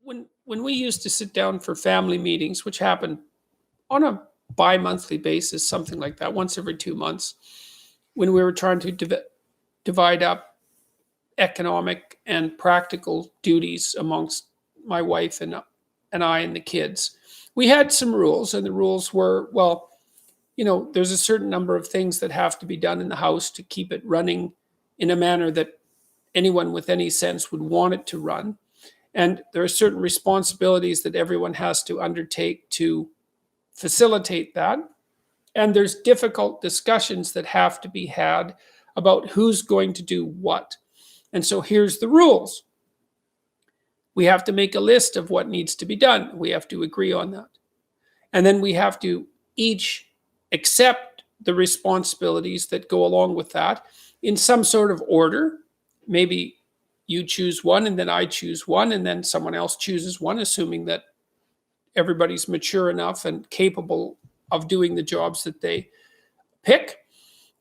when we used to sit down for family meetings, which happened on a bi-monthly basis, something like that, once every 2 months, when we were trying to divide up economic and practical duties amongst my wife and I and the kids, we had some rules, and the rules were, well, there's a certain number of things that have to be done in the house to keep it running in a manner that anyone with any sense would want it to run. And there are certain responsibilities that everyone has to undertake to facilitate that. And there's difficult discussions that have to be had about who's going to do what. And so here's the rules. We have to make a list of what needs to be done. We have to agree on that. And then we have to each accept the responsibilities that go along with that in some sort of order. Maybe you choose one, and then I choose one, and then someone else chooses one, assuming that everybody's mature enough and capable of doing the jobs that they pick,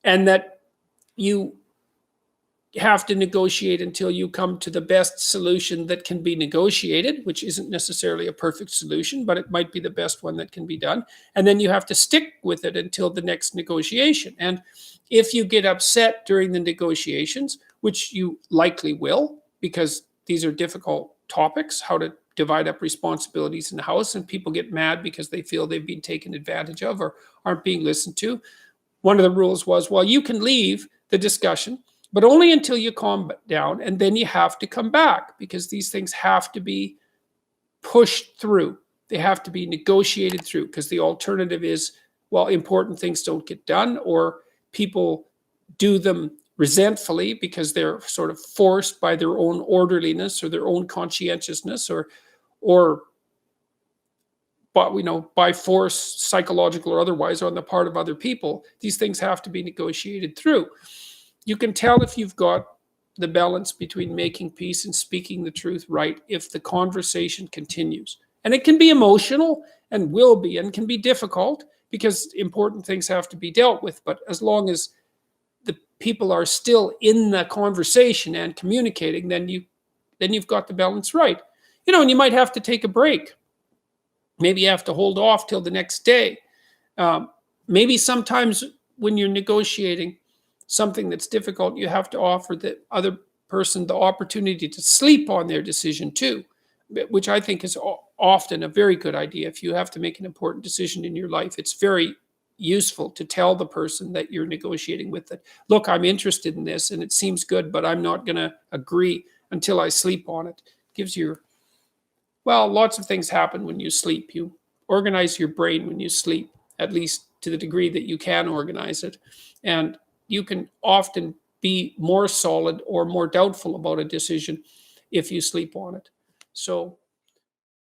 and that you have to negotiate until you come to the best solution that can be negotiated, which isn't necessarily a perfect solution, but it might be the best one that can be done. And then you have to stick with it until the next negotiation. And if you get upset during the negotiations, which you likely will, because these are difficult topics, how to divide up responsibilities in the house, and people get mad because they feel they've been taken advantage of or aren't being listened to. One of the rules was, well, you can leave the discussion, but only until you calm down, and then you have to come back, because these things have to be pushed through. They have to be negotiated through, because the alternative is, well, important things don't get done, or people do them resentfully because they're sort of forced by their own orderliness or their own conscientiousness, or but by force, psychological or otherwise, on the part of other people. These things have to be negotiated through. You can tell if you've got the balance between making peace and speaking the truth right if the conversation continues. And it can be emotional, and will be, and can be difficult, because important things have to be dealt with. But as long as the people are still in the conversation and communicating, then you've got the balance right. And you might have to take a break. Maybe you have to hold off till the next day. Maybe sometimes when you're negotiating something that's difficult, you have to offer the other person the opportunity to sleep on their decision too, which I think is often a very good idea. If you have to make an important decision in your life, it's very useful to tell the person that you're negotiating with that, look, I'm interested in this and it seems good, but I'm not going to agree until I sleep on it. Gives you, well, lots of things happen when you sleep. You organize your brain when you sleep, at least to the degree that you can organize it. And you can often be more solid or more doubtful about a decision if you sleep on it. So